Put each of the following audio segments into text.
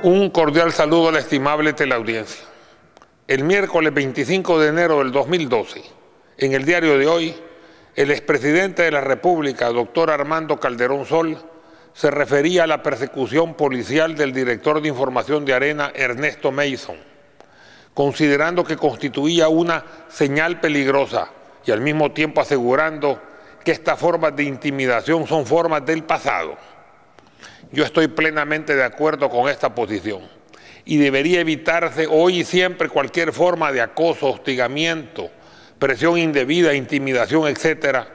Un cordial saludo a la estimable teleaudiencia. El miércoles 25 de enero del 2012, en el diario de hoy, el expresidente de la República, doctor Armando Calderón Sol, se refería a la persecución policial del director de información de Arena, Ernesto Mason, considerando que constituía una señal peligrosa y al mismo tiempo asegurando que estas formas de intimidación son formas del pasado. Yo estoy plenamente de acuerdo con esta posición y debería evitarse hoy y siempre cualquier forma de acoso, hostigamiento, presión indebida, intimidación, etcétera,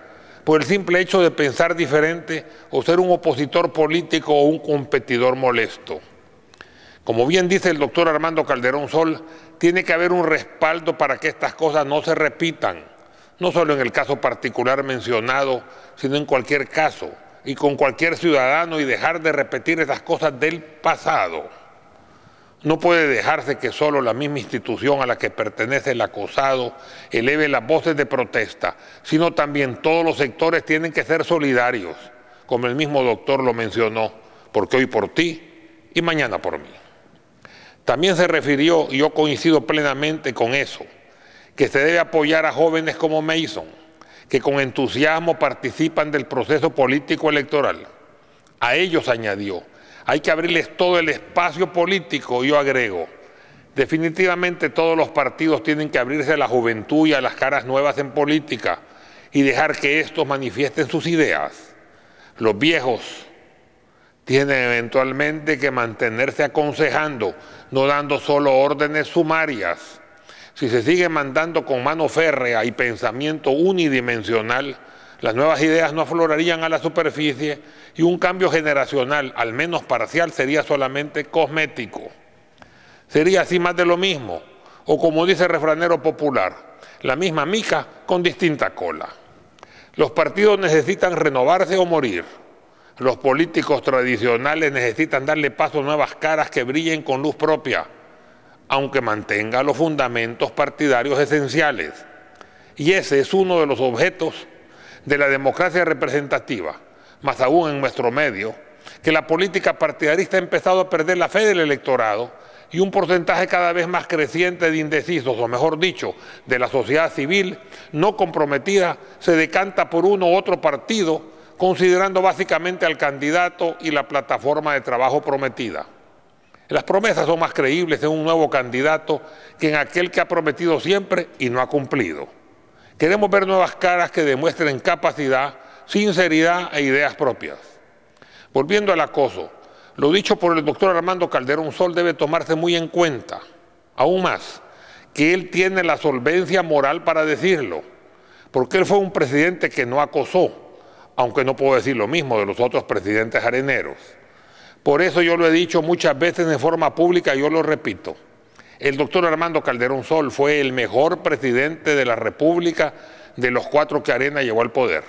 por el simple hecho de pensar diferente o ser un opositor político o un competidor molesto. Como bien dice el doctor Armando Calderón Sol, tiene que haber un respaldo para que estas cosas no se repitan, no solo en el caso particular mencionado, sino en cualquier caso y con cualquier ciudadano, y dejar de repetir esas cosas del pasado. No puede dejarse que solo la misma institución a la que pertenece el acosado eleve las voces de protesta, sino también todos los sectores tienen que ser solidarios, como el mismo doctor lo mencionó, porque hoy por ti y mañana por mí. También se refirió, y yo coincido plenamente con eso, que se debe apoyar a jóvenes como Mason, que con entusiasmo participan del proceso político electoral. A ellos, añadió, hay que abrirles todo el espacio político. Yo agrego, definitivamente todos los partidos tienen que abrirse a la juventud y a las caras nuevas en política y dejar que estos manifiesten sus ideas. Los viejos tienen eventualmente que mantenerse aconsejando, no dando solo órdenes sumarias. Si se sigue mandando con mano férrea y pensamiento unidimensional, las nuevas ideas no aflorarían a la superficie y un cambio generacional, al menos parcial, sería solamente cosmético. Sería así más de lo mismo, o como dice el refranero popular, la misma mica con distinta cola. Los partidos necesitan renovarse o morir. Los políticos tradicionales necesitan darle paso a nuevas caras que brillen con luz propia, aunque mantenga los fundamentos partidarios esenciales. Y ese es uno de los objetos de la democracia representativa, más aún en nuestro medio, que la política partidarista ha empezado a perder la fe del electorado y un porcentaje cada vez más creciente de indecisos, o mejor dicho, de la sociedad civil no comprometida, se decanta por uno u otro partido, considerando básicamente al candidato y la plataforma de trabajo prometida. Las promesas son más creíbles en un nuevo candidato que en aquel que ha prometido siempre y no ha cumplido. Queremos ver nuevas caras que demuestren capacidad, sinceridad e ideas propias. Volviendo al acoso, lo dicho por el doctor Armando Calderón Sol debe tomarse muy en cuenta, aún más, que él tiene la solvencia moral para decirlo, porque él fue un presidente que no acosó, aunque no puedo decir lo mismo de los otros presidentes areneros. Por eso yo lo he dicho muchas veces en forma pública y yo lo repito. El doctor Armando Calderón Sol fue el mejor presidente de la República de los 4 que Arena llevó al poder.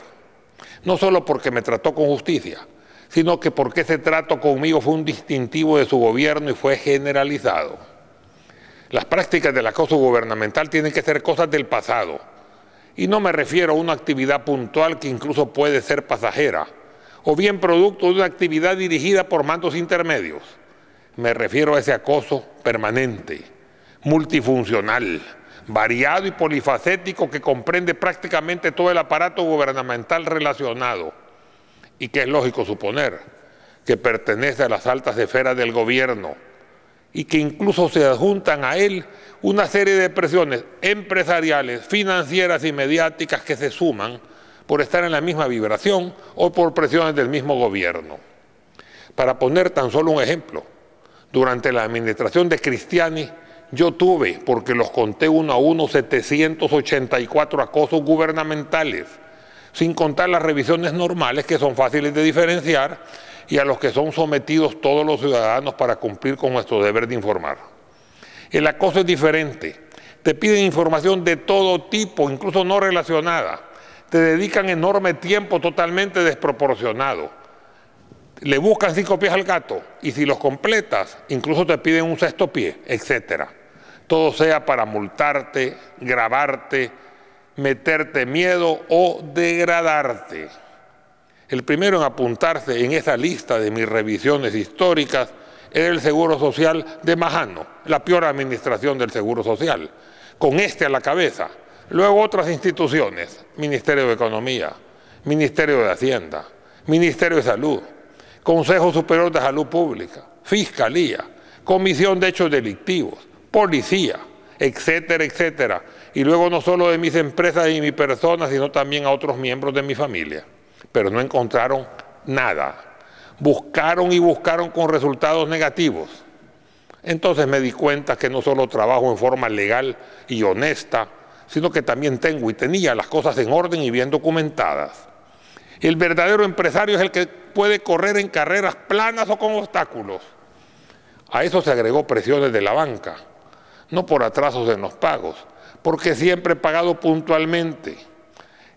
No solo porque me trató con justicia, sino que porque ese trato conmigo fue un distintivo de su gobierno y fue generalizado. Las prácticas del acoso gubernamental tienen que ser cosas del pasado. Y no me refiero a una actividad puntual que incluso puede ser pasajera, o bien producto de una actividad dirigida por mandos intermedios. Me refiero a ese acoso permanente, multifuncional, variado y polifacético que comprende prácticamente todo el aparato gubernamental relacionado y que es lógico suponer que pertenece a las altas esferas del gobierno y que incluso se adjuntan a él una serie de presiones empresariales, financieras y mediáticas que se suman por estar en la misma vibración o por presiones del mismo gobierno. Para poner tan solo un ejemplo, durante la administración de Cristiani, yo tuve, porque los conté uno a uno, 784 acosos gubernamentales, sin contar las revisiones normales que son fáciles de diferenciar y a los que son sometidos todos los ciudadanos para cumplir con nuestro deber de informar. El acoso es diferente, te piden información de todo tipo, incluso no relacionada. Te dedican enorme tiempo totalmente desproporcionado. Le buscan 5 pies al gato y si los completas, incluso te piden un 6º pie, etc. Todo sea para multarte, grabarte, meterte miedo o degradarte. El primero en apuntarse en esa lista de mis revisiones históricas era el Seguro Social de Majano, la peor administración del Seguro Social, con este a la cabeza. Luego otras instituciones, Ministerio de Economía, Ministerio de Hacienda, Ministerio de Salud, Consejo Superior de Salud Pública, Fiscalía, Comisión de Hechos Delictivos, Policía, etcétera, etcétera. Y luego no solo de mis empresas y mi persona, sino también a otros miembros de mi familia. Pero no encontraron nada. Buscaron y buscaron con resultados negativos. Entonces me di cuenta que no solo trabajo en forma legal y honesta, sino que también tengo y tenía las cosas en orden y bien documentadas. El verdadero empresario es el que puede correr en carreras planas o con obstáculos. A eso se agregó presiones de la banca, no por atrasos en los pagos, porque siempre he pagado puntualmente.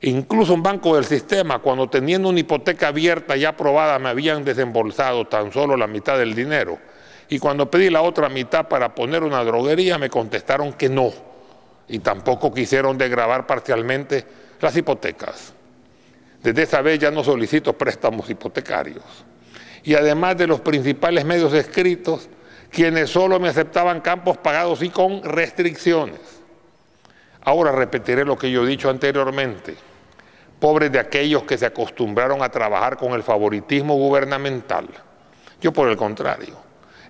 Incluso un banco del sistema, cuando teniendo una hipoteca abierta y aprobada, me habían desembolsado tan solo la mitad del dinero. Y cuando pedí la otra mitad para poner una droguería, me contestaron que no. Y tampoco quisieron desgravar parcialmente las hipotecas. Desde esa vez ya no solicito préstamos hipotecarios. Y además de los principales medios escritos, quienes solo me aceptaban campos pagados y con restricciones. Ahora repetiré lo que yo he dicho anteriormente. Pobres de aquellos que se acostumbraron a trabajar con el favoritismo gubernamental. Yo, por el contrario,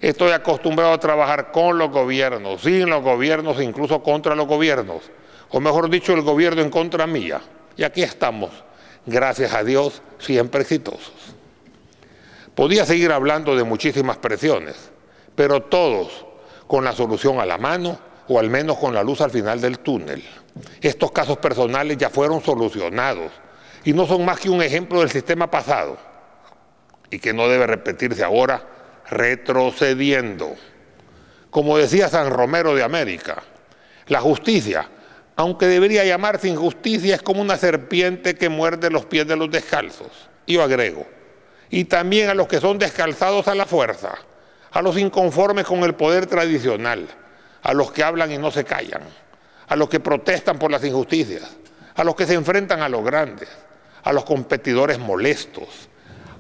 estoy acostumbrado a trabajar con los gobiernos, sin los gobiernos, incluso contra los gobiernos. O mejor dicho, el gobierno en contra mía. Y aquí estamos, gracias a Dios, siempre exitosos. Podía seguir hablando de muchísimas presiones, pero todos con la solución a la mano o al menos con la luz al final del túnel. Estos casos personales ya fueron solucionados y no son más que un ejemplo del sistema pasado y que no debe repetirse ahora retrocediendo. Como decía San Romero de América, la justicia, aunque debería llamarse injusticia, es como una serpiente que muerde los pies de los descalzos. Y yo agrego, y también a los que son descalzados a la fuerza, a los inconformes con el poder tradicional, a los que hablan y no se callan, a los que protestan por las injusticias, a los que se enfrentan a los grandes, a los competidores molestos,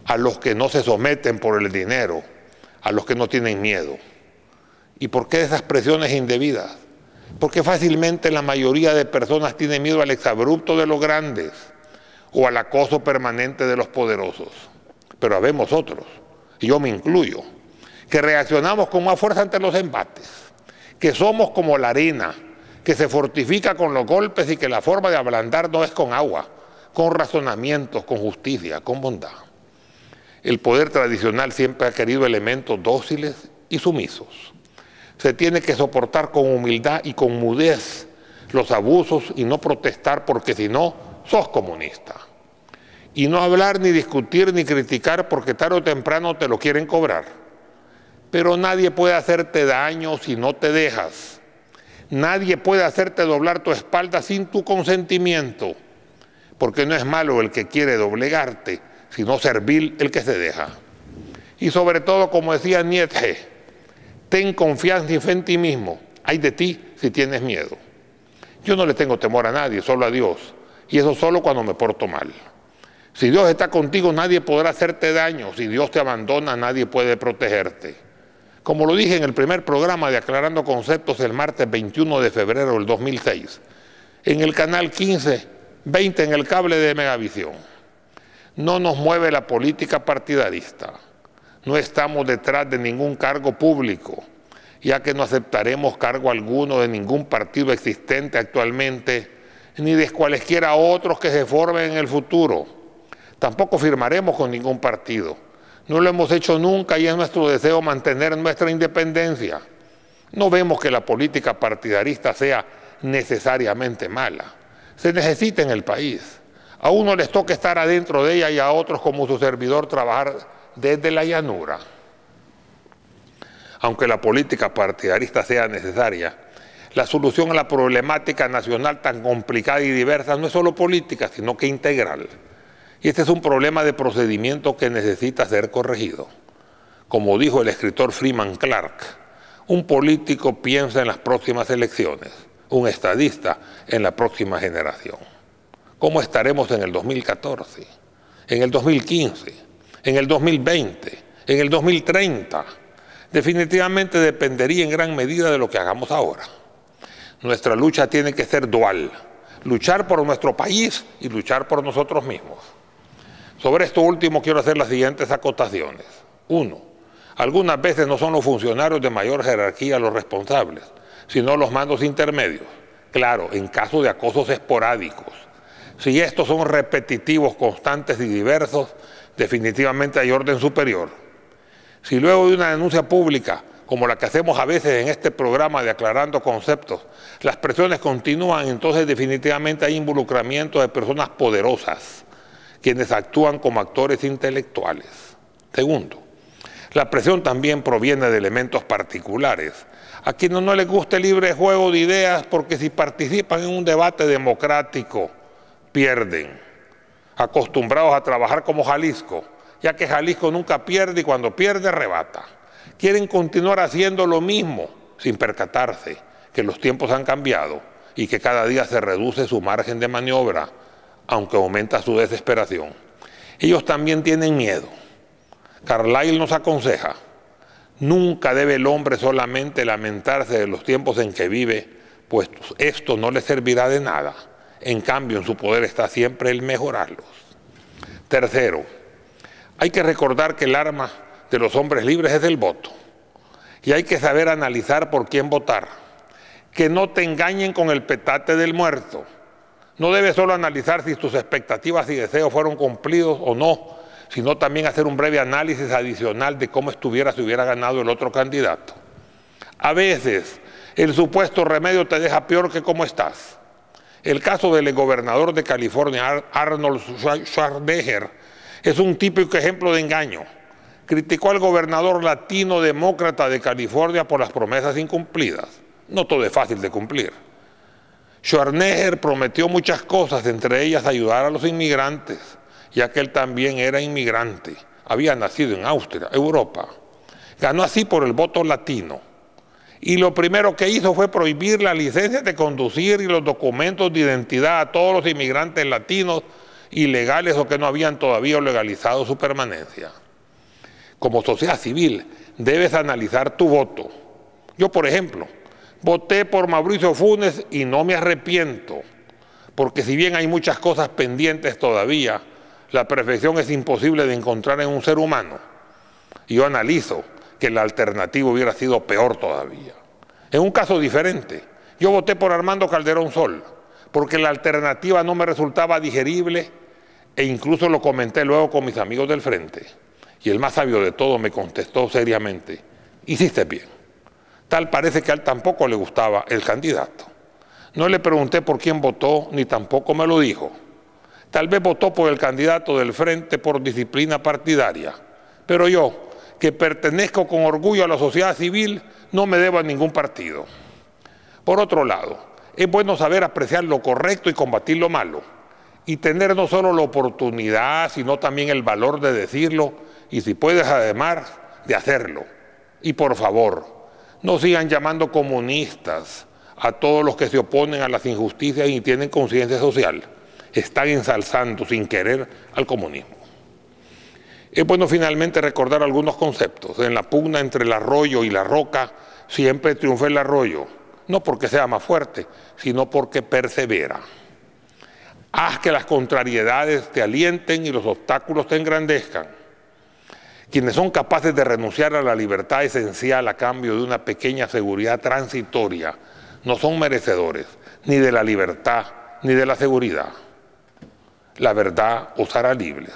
a los que no se someten por el dinero, a los que no tienen miedo. ¿Y por qué esas presiones indebidas? Porque fácilmente la mayoría de personas tiene miedo al exabrupto de los grandes o al acoso permanente de los poderosos. Pero habemos otros, y yo me incluyo, que reaccionamos con más fuerza ante los embates, que somos como la arena, que se fortifica con los golpes y que la forma de ablandar no es con agua, con razonamientos, con justicia, con bondad. El poder tradicional siempre ha querido elementos dóciles y sumisos. Se tiene que soportar con humildad y con mudez los abusos y no protestar porque si no, sos comunista. Y no hablar, ni discutir, ni criticar porque tarde o temprano te lo quieren cobrar. Pero nadie puede hacerte daño si no te dejas. Nadie puede hacerte doblar tu espalda sin tu consentimiento, porque no es malo el que quiere doblegarte, sino servil el que se deja. Y sobre todo, como decía Nietzsche, ten confianza y fe en ti mismo. Ay de ti si tienes miedo. Yo no le tengo temor a nadie, solo a Dios. Y eso solo cuando me porto mal. Si Dios está contigo, nadie podrá hacerte daño. Si Dios te abandona, nadie puede protegerte. Como lo dije en el primer programa de Aclarando Conceptos el martes 21 de febrero del 2006, en el canal 1520 en el cable de Megavisión. No nos mueve la política partidarista. No estamos detrás de ningún cargo público, ya que no aceptaremos cargo alguno de ningún partido existente actualmente, ni de cualesquiera otros que se formen en el futuro. Tampoco firmaremos con ningún partido. No lo hemos hecho nunca y es nuestro deseo mantener nuestra independencia. No vemos que la política partidarista sea necesariamente mala. Se necesita en el país. A uno les toca estar adentro de ella y a otros, como su servidor, trabajar desde la llanura. Aunque la política partidarista sea necesaria, la solución a la problemática nacional tan complicada y diversa no es solo política, sino que integral. Y este es un problema de procedimiento que necesita ser corregido. Como dijo el escritor Freeman Clark, un político piensa en las próximas elecciones, un estadista en la próxima generación. ¿Cómo estaremos en el 2014, en el 2015, en el 2020, en el 2030? definitivamente dependería en gran medida de lo que hagamos ahora. Nuestra lucha tiene que ser dual, luchar por nuestro país y luchar por nosotros mismos. Sobre esto último quiero hacer las siguientes acotaciones. 1. Algunas veces no son los funcionarios de mayor jerarquía los responsables, sino los mandos intermedios. Claro, en caso de acosos esporádicos. Si estos son repetitivos, constantes y diversos, definitivamente hay orden superior. Si luego de una denuncia pública, como la que hacemos a veces en este programa de Aclarando Conceptos, las presiones continúan, entonces definitivamente hay involucramiento de personas poderosas, quienes actúan como actores intelectuales. Segundo, la presión también proviene de elementos particulares, a quienes no les gusta el libre juego de ideas porque si participan en un debate democrático, pierden. Acostumbrados a trabajar como Jalisco, ya que Jalisco nunca pierde y cuando pierde arrebata. Quieren continuar haciendo lo mismo sin percatarse que los tiempos han cambiado y que cada día se reduce su margen de maniobra, aunque aumenta su desesperación. Ellos también tienen miedo. Carlyle nos aconseja: nunca debe el hombre solamente lamentarse de los tiempos en que vive, pues esto no le servirá de nada. En cambio, en su poder está siempre el mejorarlos. Tercero, hay que recordar que el arma de los hombres libres es el voto. Y hay que saber analizar por quién votar. Que no te engañen con el petate del muerto. No debes solo analizar si tus expectativas y deseos fueron cumplidos o no, sino también hacer un breve análisis adicional de cómo estuviera si hubiera ganado el otro candidato. A veces, el supuesto remedio te deja peor que cómo estás. El caso del gobernador de California, Arnold Schwarzenegger, es un típico ejemplo de engaño. Criticó al gobernador latino demócrata de California por las promesas incumplidas. No todo es fácil de cumplir. Schwarzenegger prometió muchas cosas, entre ellas ayudar a los inmigrantes, ya que él también era inmigrante. Había nacido en Austria, Europa. Ganó así por el voto latino. Y lo primero que hizo fue prohibir la licencia de conducir y los documentos de identidad a todos los inmigrantes latinos ilegales o que no habían todavía legalizado su permanencia. Como sociedad civil, debes analizar tu voto. Yo, por ejemplo, voté por Mauricio Funes y no me arrepiento, porque si bien hay muchas cosas pendientes todavía, la perfección es imposible de encontrar en un ser humano. Y yo analizo que la alternativa hubiera sido peor todavía. En un caso diferente, yo voté por Armando Calderón Sol, porque la alternativa no me resultaba digerible e incluso lo comenté luego con mis amigos del Frente. Y el más sabio de todos me contestó seriamente: hiciste bien. Tal parece que a él tampoco le gustaba el candidato. No le pregunté por quién votó, ni tampoco me lo dijo. Tal vez votó por el candidato del Frente por disciplina partidaria. Pero yo, que pertenezco con orgullo a la sociedad civil, no me debo a ningún partido. Por otro lado, es bueno saber apreciar lo correcto y combatir lo malo, y tener no solo la oportunidad, sino también el valor de decirlo, y si puedes además, de hacerlo. Y por favor, no sigan llamando comunistas a todos los que se oponen a las injusticias y tienen conciencia social. Están ensalzando sin querer al comunismo. Es bueno finalmente recordar algunos conceptos. En la pugna entre el arroyo y la roca, siempre triunfa el arroyo, no porque sea más fuerte, sino porque persevera. Haz que las contrariedades te alienten y los obstáculos te engrandezcan. Quienes son capaces de renunciar a la libertad esencial a cambio de una pequeña seguridad transitoria, no son merecedores ni de la libertad ni de la seguridad. La verdad os hará libres.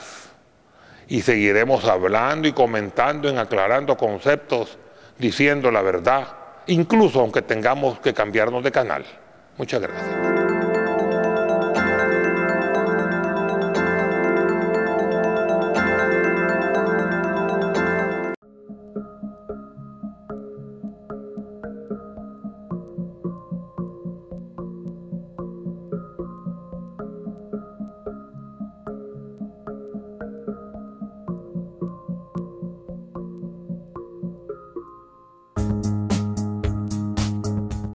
Y seguiremos hablando y comentando en Aclarando Conceptos, diciendo la verdad, incluso aunque tengamos que cambiarnos de canal. Muchas gracias.